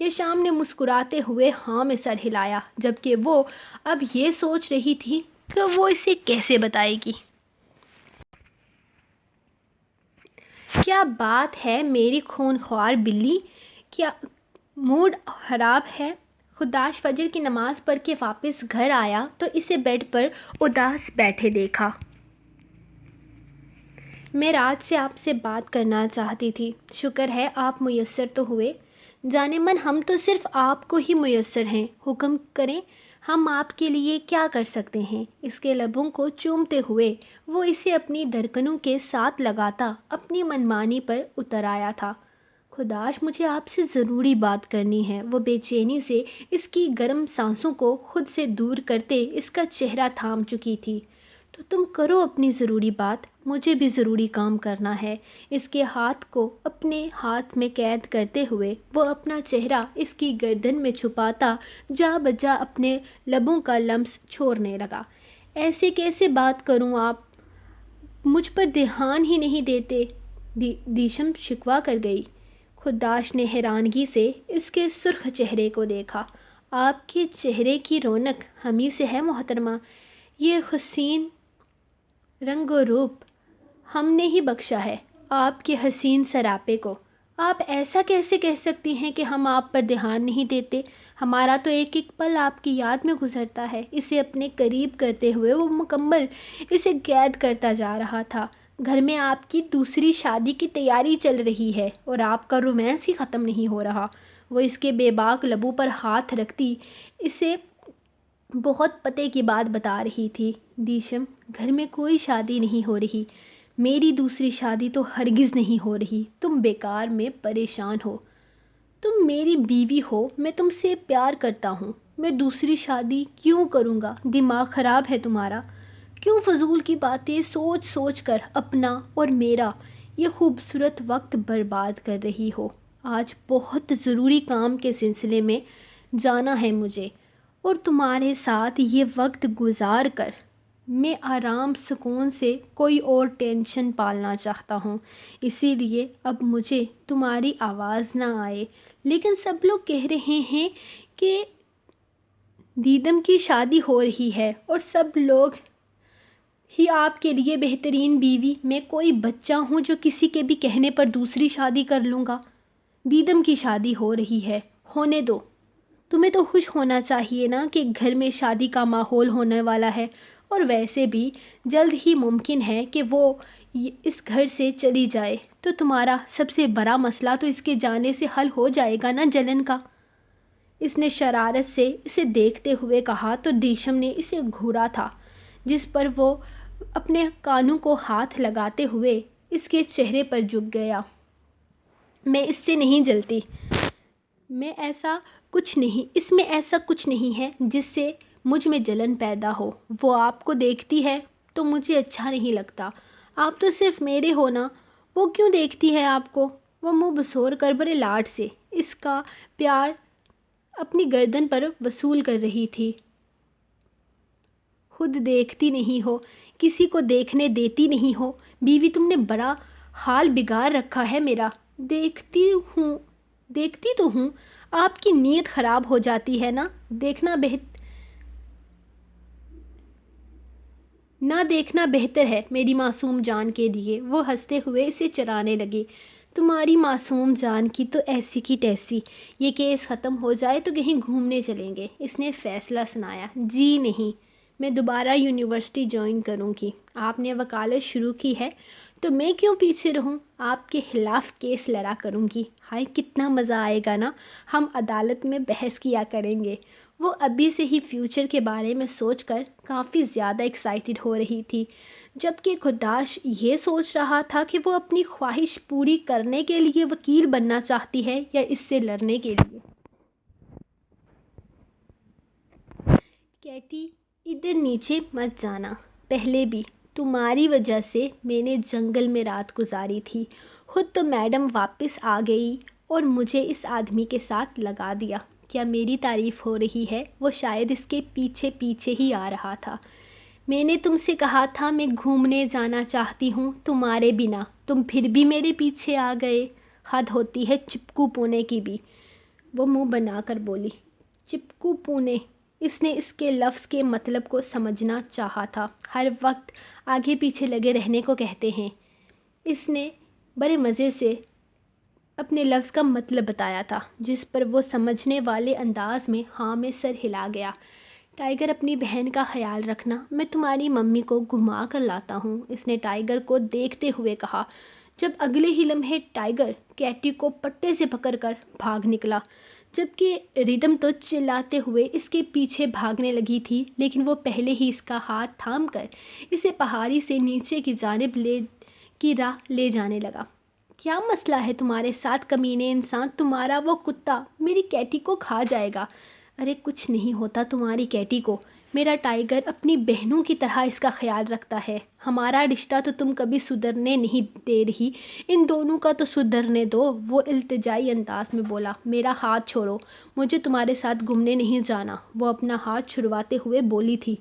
یشام نے مسکراتے ہوئے ہاں میں سر ہلایا، جبکہ وہ اب یہ سوچ رہی تھی کہ وہ اسے کیسے بتائے گی۔ کیا بات ہے میری خونخوار بلی، کیا موڈ خراب ہے؟ خداش فجر کی نماز پڑھ کے واپس گھر آیا تو اسے بیڈ پر اداس بیٹھے دیکھا۔ میں رات سے آپ سے بات کرنا چاہتی تھی، شکر ہے آپ میسر تو ہوئے۔ جانے من ہم تو صرف آپ کو ہی میسر ہیں، حکم کریں ہم آپ کے لیے کیا کر سکتے ہیں؟ اس کے لبوں کو چومتے ہوئے وہ اسے اپنی دھڑکنوں کے ساتھ لگاتا اپنی منمانی پر اتر آیا تھا۔ خداش مجھے آپ سے ضروری بات کرنی ہے۔ وہ بے چینی سے اس کی گرم سانسوں کو خود سے دور کرتے اس کا چہرہ تھام چکی تھی۔ تو تم کرو اپنی ضروری بات، مجھے بھی ضروری کام کرنا ہے۔ اس کے ہاتھ کو اپنے ہاتھ میں قید کرتے ہوئے وہ اپنا چہرہ اس کی گردن میں چھپاتا جا بجا اپنے لبوں کا لمس چھوڑنے لگا۔ ایسے کیسے بات کروں، آپ مجھ پر دھیان ہی نہیں دیتے، دیشم شکوہ کر گئی۔ خداش نے حیرانگی سے اس کے سرخ چہرے کو دیکھا۔ آپ کے چہرے کی رونق ہمیں سے ہے محترمہ، یہ حسین رنگ و روپ ہم نے ہی بخشا ہے آپ کے حسین سراپے کو۔ آپ ایسا کیسے کہہ سکتی ہیں کہ ہم آپ پر دھیان نہیں دیتے؟ ہمارا تو ایک ایک پل آپ کی یاد میں گزرتا ہے۔ اسے اپنے قریب کرتے ہوئے وہ مکمل اسے قید کرتا جا رہا تھا۔ گھر میں آپ کی دوسری شادی کی تیاری چل رہی ہے اور آپ کا رومانس ہی ختم نہیں ہو رہا۔ وہ اس کے بے باک لبوں پر ہاتھ رکھتی اسے بہت پتے کی بات بتا رہی تھی۔ دیشم، گھر میں کوئی شادی نہیں ہو رہی، میری دوسری شادی تو ہرگز نہیں ہو رہی۔ تم بیکار میں پریشان ہو، تم میری بیوی ہو، میں تم سے پیار کرتا ہوں، میں دوسری شادی کیوں کروں گا؟ دماغ خراب ہے تمہارا؟ کیوں فضول کی باتیں سوچ سوچ کر اپنا اور میرا یہ خوبصورت وقت برباد کر رہی ہو؟ آج بہت ضروری کام کے سلسلے میں جانا ہے مجھے، اور تمہارے ساتھ یہ وقت گزار کر میں آرام سکون سے کوئی اور ٹینشن پالنا چاہتا ہوں۔ اسی لیے اب مجھے تمہاری آواز نہ آئے، لیکن سب لوگ کہہ رہے ہیں کہ دیدم کی شادی ہو رہی ہے اور سب لوگ ہی آپ کے لیے بہترین بیوی، میں کوئی بچہ ہوں جو کسی کے بھی کہنے پر دوسری شادی کر لوں گا؟ دیدم کی شادی ہو رہی ہے، ہونے دو۔ تمہیں تو خوش ہونا چاہیے نا کہ گھر میں شادی کا ماحول ہونے والا ہے، اور ویسے بھی جلد ہی ممکن ہے کہ وہ اس گھر سے چلی جائے، تو تمہارا سب سے بڑا مسئلہ تو اس کے جانے سے حل ہو جائے گا نا جلن کا۔ اس نے شرارت سے اسے دیکھتے ہوئے کہا تو دیشم نے اسے گھورا تھا، جس پر وہ اپنے کانوں کو ہاتھ لگاتے ہوئے اس کے چہرے پر جھک گیا۔ میں اس سے نہیں جلتی، اس میں ایسا کچھ نہیں ہے جس سے مجھ میں جلن پیدا ہو۔ وہ آپ کو دیکھتی ہے تو مجھے اچھا نہیں لگتا۔ آپ تو صرف میرے ہو نا، وہ کیوں دیکھتی ہے آپ کو؟ وہ منہ بسور کر بڑے لاڈ سے اس کا پیار اپنی گردن پر وصول کر رہی تھی۔ خود دیکھتی نہیں ہو، کسی کو دیکھنے دیتی نہیں ہو، بیوی تم نے بڑا حال بگاڑ رکھا ہے میرا۔ دیکھتی تو ہوں، آپ کی نیت خراب ہو جاتی ہے نا۔ نہ دیکھنا بہتر ہے میری معصوم جان کے لیے۔ وہ ہنستے ہوئے اسے چرانے لگی۔ تمہاری معصوم جان کی تو ایسی کی تیسی، یہ کیس ختم ہو جائے تو کہیں گھومنے چلیں گے، اس نے فیصلہ سنایا۔ جی نہیں، میں دوبارہ یونیورسٹی جوائن کروں گی۔ آپ نے وکالت شروع کی ہے تو میں کیوں پیچھے رہوں؟ آپ کے خلاف کیس لڑا کروں گی۔ ہائے کتنا مزہ آئے گا نا، ہم عدالت میں بحث کیا کریں گے۔ وہ ابھی سے ہی فیوچر کے بارے میں سوچ کر کافی زیادہ ایکسائٹڈ ہو رہی تھی، جبکہ خداش یہ سوچ رہا تھا کہ وہ اپنی خواہش پوری کرنے کے لیے وکیل بننا چاہتی ہے یا اس سے لڑنے کے لیے۔ کیٹی، ادھر نیچے مت جانا، پہلے بھی تمہاری وجہ سے میں نے جنگل میں رات گزاری تھی، خود تو میڈم واپس آ گئی اور مجھے اس آدمی کے ساتھ لگا دیا۔ کیا میری تعریف ہو رہی ہے؟ وہ شاید اس کے پیچھے پیچھے ہی آ رہا تھا۔ میں نے تم سے کہا تھا میں گھومنے جانا چاہتی ہوں تمہارے بنا، تم پھر بھی میرے پیچھے آ گئے۔ حد ہوتی ہے چپکو پونے کی بھی۔ وہ منہ بنا کر بولی۔ چپکو پونے۔ اس نے اس کے لفظ کے مطلب کو سمجھنا چاہا تھا۔ ہر وقت آگے پیچھے لگے رہنے کو کہتے ہیں۔ اس نے بڑے مزے سے اپنے لفظ کا مطلب بتایا تھا، جس پر وہ سمجھنے والے انداز میں ہاں میں سر ہلا گیا۔ ٹائیگر اپنی بہن کا خیال رکھنا، میں تمہاری ممی کو گھما کر لاتا ہوں، اس نے ٹائیگر کو دیکھتے ہوئے کہا۔ جب اگلے ہی لمحے ٹائیگر کیٹی کو پٹے سے پکڑ کر بھاگ نکلا، جبکہ ریدم تو چلاتے ہوئے اس کے پیچھے بھاگنے لگی تھی، لیکن وہ پہلے ہی اس کا ہاتھ تھام کر اسے پہاڑی سے نیچے کی جانب کی راہ لے جانے لگا۔ کیا مسئلہ ہے تمہارے ساتھ کمینے انسان؟ تمہارا وہ کتا میری کیٹی کو کھا جائے گا۔ ارے کچھ نہیں ہوتا تمہاری کیٹی کو، میرا ٹائیگر اپنی بہنوں کی طرح اس کا خیال رکھتا ہے۔ ہمارا رشتہ تو تم کبھی سدھرنے نہیں دے رہی، ان دونوں کا تو سدھرنے دو، وہ التجائی انداز میں بولا۔ میرا ہاتھ چھوڑو، مجھے تمہارے ساتھ گھومنے نہیں جانا، وہ اپنا ہاتھ چھڑواتے ہوئے بولی تھی۔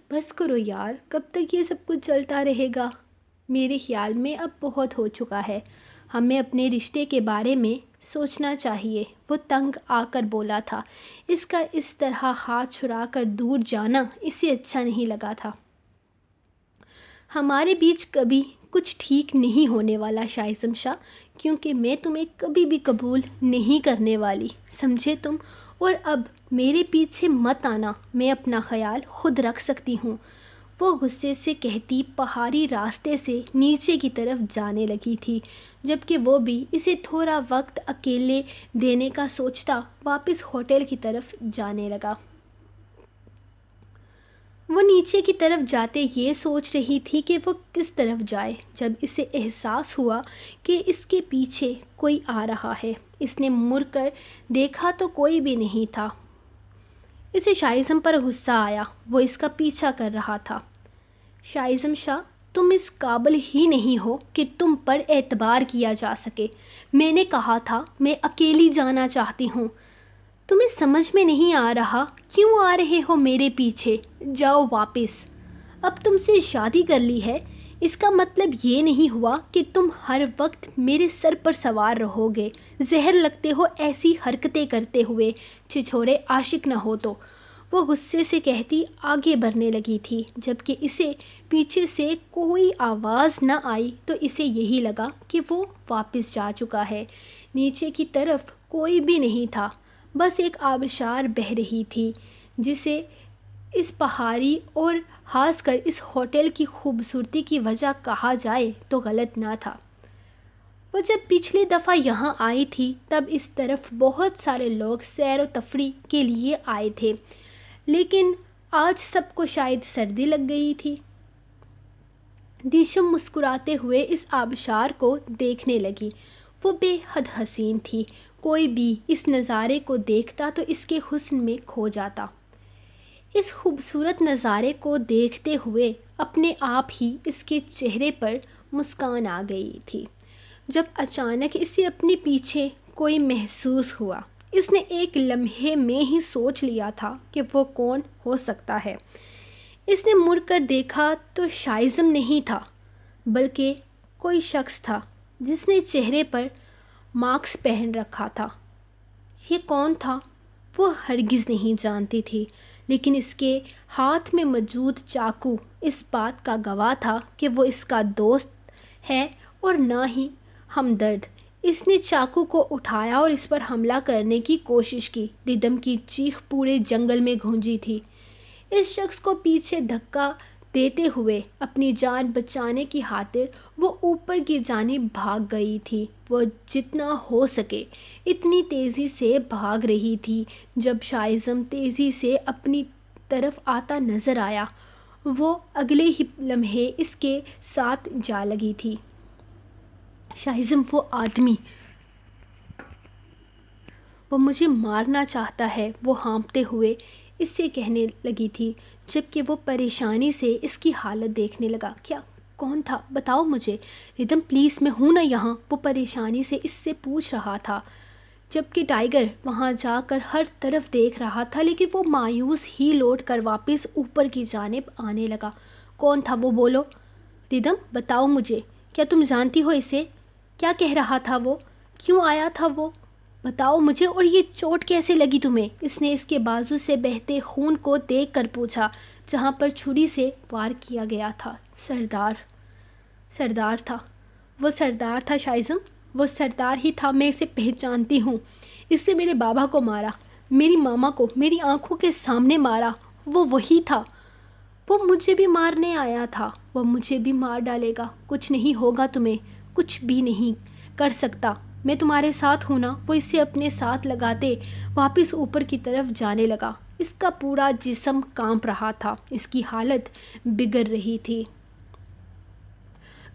بس کرو یار، کب تک یہ سب کچھ چلتا رہے گا؟ میرے خیال میں اب بہت ہو چکا ہے، ہمیں اپنے رشتے کے بارے میں سوچنا چاہیے، وہ تنگ آ کر بولا تھا۔ اس کا اس طرح ہاتھ چھڑا کر دور جانا اسے اچھا نہیں لگا تھا۔ ہمارے بیچ کبھی کچھ ٹھیک نہیں ہونے والا شائزم شاہ، کیونکہ میں تمہیں کبھی بھی قبول نہیں کرنے والی، سمجھے تم؟ اور اب میرے پیچھے مت آنا، میں اپنا خیال خود رکھ سکتی ہوں، وہ غصے سے کہتی پہاڑی راستے سے نیچے کی طرف جانے لگی تھی، جبکہ وہ بھی اسے تھوڑا وقت اکیلے دینے کا سوچتا واپس ہوٹل کی طرف جانے لگا۔ وہ نیچے کی طرف جاتے یہ سوچ رہی تھی کہ وہ کس طرف جائے، جب اسے احساس ہوا کہ اس کے پیچھے کوئی آ رہا ہے۔ اس نے مڑ کر دیکھا تو کوئی بھی نہیں تھا۔ اسے شائزم پر غصہ آیا، وہ اس کا پیچھا کر رہا تھا۔ شائزم شاہ، تم اس قابل ہی نہیں ہو کہ تم پر اعتبار کیا جا سکے، میں نے کہا تھا میں اکیلی جانا چاہتی ہوں، تمہیں سمجھ میں نہیں آ رہا؟ کیوں آ رہے ہو میرے پیچھے؟ جاؤ واپس۔ اب تم سے شادی کر لی ہے، اس کا مطلب یہ نہیں ہوا کہ تم ہر وقت میرے سر پر سوار رہو گے، زہر لگتے ہو ایسی حرکتیں کرتے ہوئے، چھچھورے عاشق نہ ہو تو، وہ غصے سے کہتی آگے بڑھنے لگی تھی، جبکہ اسے پیچھے سے کوئی آواز نہ آئی تو اسے یہی لگا کہ وہ واپس جا چکا ہے۔ نیچے کی طرف کوئی بھی نہیں تھا، بس ایک آبشار بہہ رہی تھی، جسے اس پہاڑی اور خاص کر اس ہوٹل کی خوبصورتی کی وجہ کہا جائے تو غلط نہ تھا۔ وہ جب پچھلی دفعہ یہاں آئی تھی تب اس طرف بہت سارے لوگ سیر و تفریح کے لیے آئے تھے، لیکن آج سب کو شاید سردی لگ گئی تھی۔ دیشم مسکراتے ہوئے اس آبشار کو دیکھنے لگی، وہ بے حد حسین تھی، کوئی بھی اس نظارے کو دیکھتا تو اس کے حسن میں کھو جاتا۔ اس خوبصورت نظارے کو دیکھتے ہوئے اپنے آپ ہی اس کے چہرے پر مسکان آ گئی تھی، جب اچانک اسے اپنے پیچھے کوئی محسوس ہوا۔ اس نے ایک لمحے میں ہی سوچ لیا تھا کہ وہ کون ہو سکتا ہے۔ اس نے مڑ کر دیکھا تو شائزم نہیں تھا، بلکہ کوئی شخص تھا جس نے چہرے پر ماسک پہن رکھا تھا۔ یہ کون تھا وہ ہرگز نہیں جانتی تھی، لیکن اس کے ہاتھ میں موجود چاقو اس بات کا گواہ تھا کہ وہ اس کا دوست ہے اور نہ ہی ہمدرد۔ اس نے چاقو کو اٹھایا اور اس پر حملہ کرنے کی کوشش کی۔ ردم کی چیخ پورے جنگل میں گونجی تھی۔ اس شخص کو پیچھے دھکا دیتے ہوئے اپنی جان بچانے کی خاطر وہ اوپر کی جانب بھاگ گئی تھی۔ وہ جتنا ہو سکے اتنی تیزی سے بھاگ رہی تھی۔ جب شائزم تیزی سے اپنی طرف آتا نظر آیا، وہ اگلے ہی لمحے اس کے ساتھ جا لگی تھی۔ شائزم، وہ آدمی، وہ مجھے مارنا چاہتا ہے، وہ ہانپتے ہوئے اس سے کہنے لگی تھی، جبکہ وہ پریشانی سے اس کی حالت دیکھنے لگا۔ کیا کون تھا؟ بتاؤ مجھے۔ ردم پلیز، میں ہوں نا یہاں، وہ پریشانی سے اس سے پوچھ رہا تھا، جبکہ ٹائیگر وہاں جا کر ہر طرف دیکھ رہا تھا، لیکن وہ مایوس ہی لوٹ کر واپس اوپر کی جانب آنے لگا۔ کون تھا وہ؟ بولو ردم، بتاؤ مجھے، کیا تم جانتی ہو اسے؟ کیا کہہ رہا تھا وہ؟ کیوں آیا تھا وہ؟ بتاؤ مجھے، اور یہ چوٹ کیسے لگی تمہیں؟ اس نے اس کے بازو سے بہتے خون کو دیکھ کر پوچھا جہاں پر چھری سے وار کیا گیا تھا۔ سردار تھا، وہ سردار تھا شائزم، وہ سردار ہی تھا، میں اسے پہچانتی ہوں۔ اس نے میرے بابا کو مارا، میری ماما کو میری آنکھوں کے سامنے مارا، وہ وہی تھا۔ وہ مجھے بھی مارنے آیا تھا، وہ مجھے بھی مار ڈالے گا۔ کچھ نہیں ہوگا تمہیں، کچھ بھی نہیں کر سکتا، میں تمہارے ساتھ ہوں نا۔ وہ اسے اپنے ساتھ لگاتے واپس اوپر کی طرف جانے لگا۔ اس کا پورا جسم کانپ رہا تھا، اس کی حالت بگڑ رہی تھی۔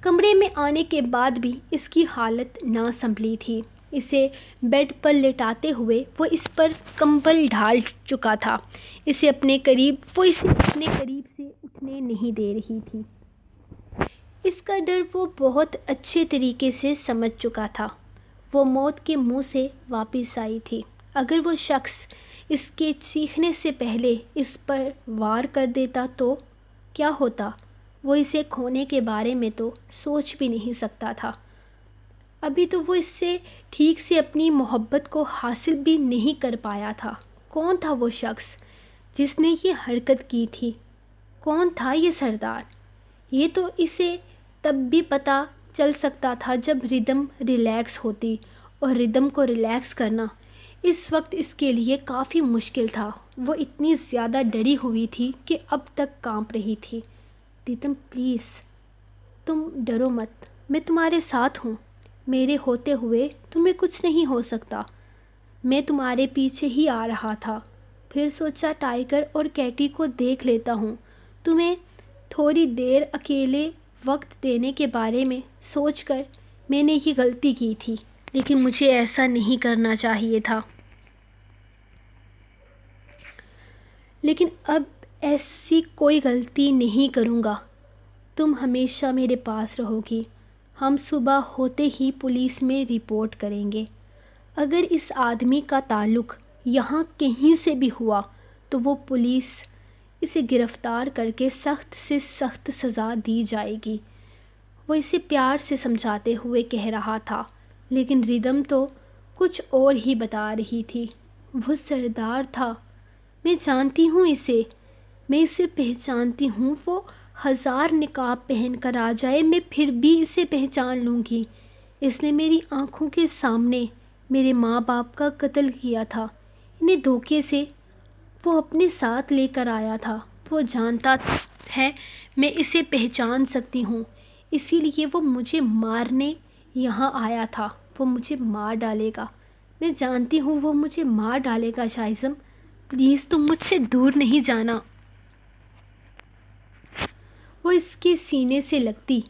کمرے میں آنے کے بعد بھی اس کی حالت نہ سنبھلی تھی۔ اسے بیڈ پر لٹاتے ہوئے وہ اس پر کمبل ڈال چکا تھا۔ اسے اپنے قریب سے اٹھنے نہیں دے رہی تھی۔ اس کا ڈر وہ بہت اچھے طریقے سے سمجھ چکا تھا۔ وہ موت کے منہ سے واپس آئی تھی۔ اگر وہ شخص اس کے چیخنے سے پہلے اس پر وار کر دیتا تو کیا ہوتا؟ وہ اسے کھونے کے بارے میں تو سوچ بھی نہیں سکتا تھا۔ ابھی تو وہ اس سے ٹھیک سے اپنی محبت کو حاصل بھی نہیں کر پایا تھا۔ کون تھا وہ شخص جس نے یہ حرکت کی تھی؟ کون تھا یہ سردار؟ یہ تو اسے تب بھی پتہ چل سکتا تھا جب ردم ریلیکس ہوتی، اور ردم کو ریلیکس کرنا اس وقت اس کے لیے کافی مشکل تھا۔ وہ اتنی زیادہ ڈری ہوئی تھی کہ اب تک کانپ رہی تھی۔ ردم پلیز، تم ڈرو مت، میں تمہارے ساتھ ہوں۔ میرے ہوتے ہوئے تمہیں کچھ نہیں ہو سکتا۔ میں تمہارے پیچھے ہی آ رہا تھا، پھر سوچا ٹائیگر اور کیٹی کو دیکھ لیتا ہوں۔ تمہیں تھوڑی دیر اکیلے وقت دینے کے بارے میں سوچ کر میں نے یہ غلطی کی تھی، لیکن مجھے ایسا نہیں کرنا چاہیے تھا۔ لیکن اب ایسی کوئی غلطی نہیں کروں گا۔ تم ہمیشہ میرے پاس رہو گی۔ ہم صبح ہوتے ہی پولیس میں رپورٹ کریں گے۔ اگر اس آدمی کا تعلق یہاں کہیں سے بھی ہوا تو وہ پولیس اسے گرفتار کر کے سخت سے سخت سزا دی جائے گی۔ وہ اسے پیار سے سمجھاتے ہوئے کہہ رہا تھا، لیکن ردم تو کچھ اور ہی بتا رہی تھی۔ وہ سردار تھا، میں جانتی ہوں اسے، میں اسے پہچانتی ہوں۔ وہ 1000 نقاب پہن کر آ جائے، میں پھر بھی اسے پہچان لوں گی۔ اس نے میری آنکھوں کے سامنے میرے ماں باپ کا قتل کیا تھا۔ انہیں دھوکے سے وہ اپنے ساتھ لے کر آیا تھا۔ وہ جانتا ہے میں اسے پہچان سکتی ہوں، اسی لیے وہ مجھے مارنے یہاں آیا تھا۔ وہ مجھے مار ڈالے گا، میں جانتی ہوں وہ مجھے مار ڈالے گا۔ شائزم پلیز، تم مجھ سے دور نہیں جانا۔ وہ اس کے سینے سے لگتی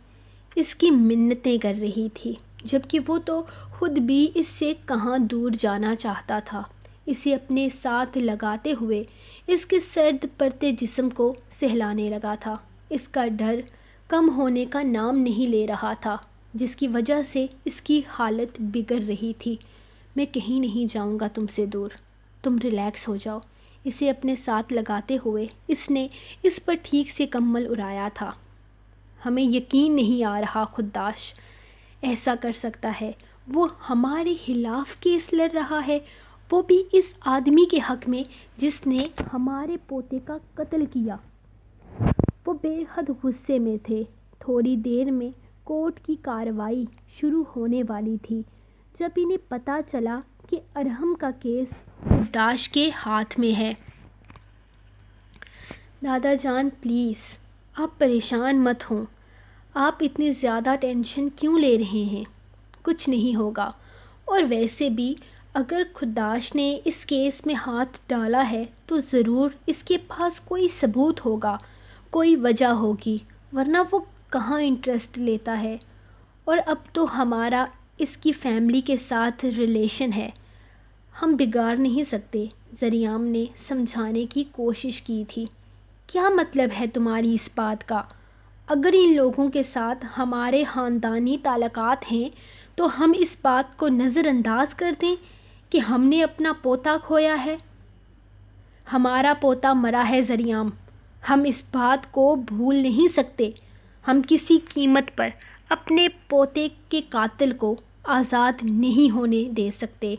اس کی منتیں کر رہی تھی، جبکہ وہ تو خود بھی اس سے کہاں دور جانا چاہتا تھا۔ اسے اپنے ساتھ لگاتے ہوئے اس کے سرد پڑتے جسم کو سہلانے لگا تھا۔ اس کا ڈر کم ہونے کا نام نہیں لے رہا تھا، جس کی وجہ سے اس کی حالت بگڑ رہی تھی۔ میں کہیں نہیں جاؤں گا تم سے دور، تم ریلیکس ہو جاؤ۔ اسے اپنے ساتھ لگاتے ہوئے اس نے اس پر ٹھیک سے کمبل اڑایا تھا۔ ہمیں یقین نہیں آ رہا خداش ایسا کر سکتا ہے۔ وہ ہمارے خلاف کیس لڑ رہا ہے، وہ بھی اس آدمی کے حق میں جس نے ہمارے پوتے کا قتل کیا۔ وہ بے حد غصے میں تھے۔ تھوڑی دیر میں کورٹ کی کارروائی شروع ہونے والی تھی جب انہیں پتہ چلا کہ ارحم کا کیس خداش کے ہاتھ میں ہے۔ دادا جان پلیز، آپ پریشان مت ہوں۔ آپ اتنی زیادہ ٹینشن کیوں لے رہے ہیں؟ کچھ نہیں ہوگا، اور ویسے بھی اگر خداش نے اس کیس میں ہاتھ ڈالا ہے تو ضرور اس کے پاس کوئی ثبوت ہوگا، کوئی وجہ ہوگی، ورنہ وہ کہاں انٹرسٹ لیتا ہے۔ اور اب تو ہمارا اس کی فیملی کے ساتھ ریلیشن ہے، ہم بگاڑ نہیں سکتے۔ زریام نے سمجھانے کی کوشش کی تھی۔ کیا مطلب ہے تمہاری اس بات کا؟ اگر ان لوگوں کے ساتھ ہمارے خاندانی تعلقات ہیں تو ہم اس بات کو نظر انداز کر دیں کہ ہم نے اپنا پوتا کھویا ہے؟ ہمارا پوتا مرا ہے زریام، ہم اس بات کو بھول نہیں سکتے۔ ہم کسی قیمت پر اپنے پوتے کے قاتل کو آزاد نہیں ہونے دے سکتے۔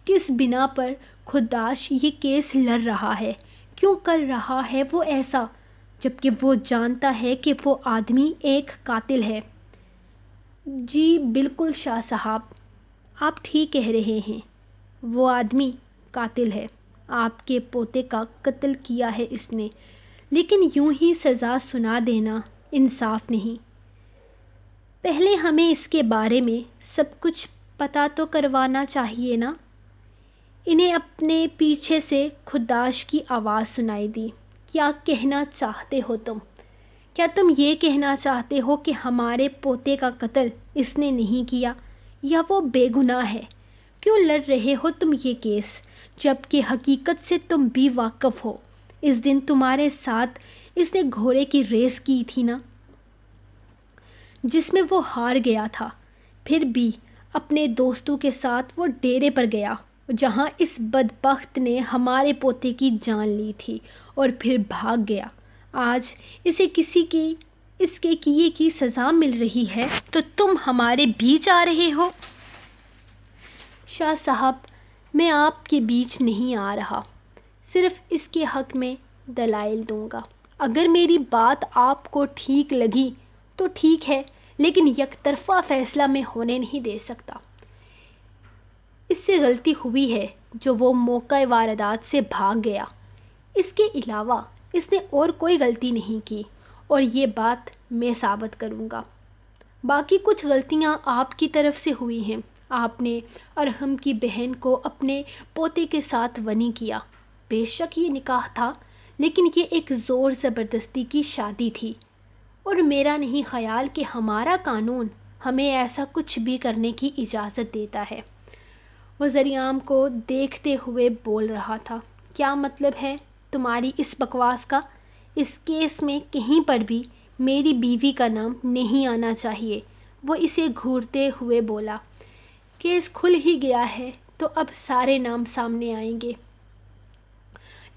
کس بنا پر خداش یہ کیس لڑ رہا ہے، کیوں کر رہا ہے وہ ایسا، جبکہ وہ جانتا ہے کہ وہ آدمی ایک قاتل ہے؟ جی بالکل شاہ صاحب، آپ ٹھیک کہہ رہے ہیں، وہ آدمی قاتل ہے، آپ کے پوتے کا قتل کیا ہے اس نے، لیکن یوں ہی سزا سنا دینا انصاف نہیں۔ پہلے ہمیں اس کے بارے میں سب کچھ پتہ تو کروانا چاہیے نا۔ انہیں اپنے پیچھے سے خداش کی آواز سنائی دی۔ کیا کہنا چاہتے ہو تم؟ کیا تم یہ کہنا چاہتے ہو کہ ہمارے پوتے کا قتل اس نے نہیں کیا یا وہ بے گناہ ہے؟ کیوں لڑ رہے ہو تم یہ کیس، جبکہ حقیقت سے تم بھی واقف ہو؟ اس دن تمہارے ساتھ اس نے گھوڑے کی ریس کی تھی نا، جس میں وہ ہار گیا تھا، پھر بھی اپنے دوستوں کے ساتھ وہ ڈیرے پر گیا جہاں اس بدبخت نے ہمارے پوتے کی جان لی تھی اور پھر بھاگ گیا۔ آج اسے اس کے کیے کی سزا مل رہی ہے تو تم ہمارے بیچ آ رہے ہو؟ شاہ صاحب، میں آپ کے بیچ نہیں آ رہا، صرف اس کے حق میں دلائل دوں گا۔ اگر میری بات آپ کو ٹھیک لگی تو ٹھیک ہے، لیکن یک طرفہ فیصلہ میں ہونے نہیں دے سکتا۔ اس سے غلطی ہوئی ہے جو وہ موقع واردات سے بھاگ گیا، اس کے علاوہ اس نے اور کوئی غلطی نہیں کی، اور یہ بات میں ثابت کروں گا۔ باقی کچھ غلطیاں آپ کی طرف سے ہوئی ہیں۔ آپ نے ارحم کی بہن کو اپنے پوتے کے ساتھ ونی کیا۔ بے شک یہ نکاح تھا، لیکن یہ ایک زور زبردستی کی شادی تھی، اور میرا نہیں خیال کہ ہمارا قانون ہمیں ایسا کچھ بھی کرنے کی اجازت دیتا ہے۔ وہ زریعام کو دیکھتے ہوئے بول رہا تھا۔ کیا مطلب ہے تمہاری اس بکواس کا؟ اس کیس میں کہیں پر بھی میری بیوی کا نام نہیں آنا چاہیے۔ وہ اسے گھورتے ہوئے بولا۔ کیس کھل ہی گیا ہے تو اب سارے نام سامنے آئیں گے۔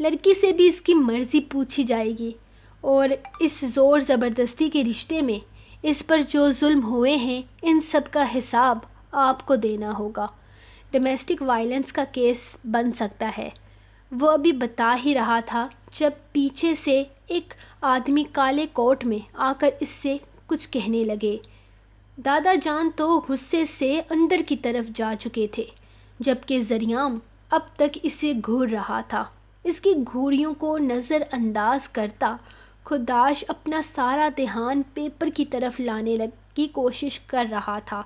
لڑکی سے بھی اس کی مرضی پوچھی جائے گی، اور اس زور زبردستی کے رشتے میں اس پر جو ظلم ہوئے ہیں ان سب کا حساب آپ کو دینا ہوگا۔ ڈومیسٹک وائلنس کا کیس بن سکتا ہے۔ وہ ابھی بتا ہی رہا تھا جب پیچھے سے ایک آدمی کالے کوٹ میں آ کر اس سے کچھ کہنے لگے۔ دادا جان تو غصے سے اندر کی طرف جا چکے تھے، جبکہ زریعام اب تک اسے گھور رہا تھا۔ اس کی گھوڑیوں کو نظر انداز کرتا خداش اپنا سارا دھیان پیپر کی طرف لانے کی کوشش کر رہا تھا،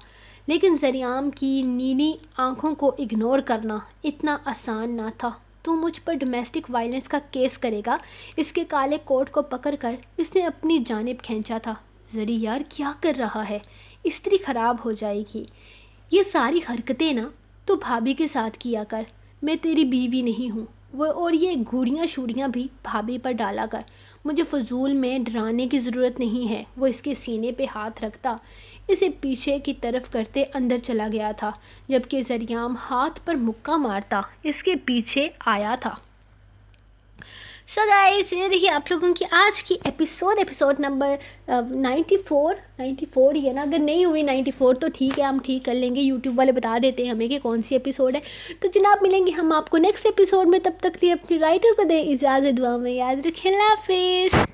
لیکن زریعام کی نیلی آنکھوں کو اگنور کرنا اتنا آسان نہ تھا۔ تو مجھ پر ڈومیسٹک وائلنس کا کیس کرے گا؟ اس کے کالے کوٹ کو پکڑ کر اس نے اپنی جانب کھینچا تھا۔ زری یار کیا کر رہا ہے؟ استری خراب ہو جائے گی۔ یہ ساری حرکتیں نا تو بھابھی کے ساتھ کیا کر، میں تیری بیوی نہیں ہوں۔ اور یہ گھوڑیاں شوڑیاں بھی بھابھی پر ڈالا کر، مجھے فضول میں ڈرانے کی ضرورت نہیں ہے۔ وہ اس کے سینے پہ ہاتھ رکھتا اسے پیچھے کی طرف کرتے اندر چلا گیا تھا، جبکہ زریعام ہاتھ پر مکہ مارتا اس کے پیچھے آیا تھا۔ سو گائز، یہ رہی آپ لوگوں کی آج کی ایپیسوڈ نمبر 94 ہی ہے نا؟ اگر نہیں ہوئی 94 تو ٹھیک ہے، ہم ٹھیک کر لیں گے، یوٹیوب والے بتا دیتے ہیں ہمیں کہ کون سی ایپیسوڈ ہے۔ تو جناب ملیں گے ہم آپ کو نیکسٹ ایپیسوڈ میں، تب تک لیے اپنی رائٹر کو دیں اجازت، دعا میں یاد رکھیں، اللہ حافظ۔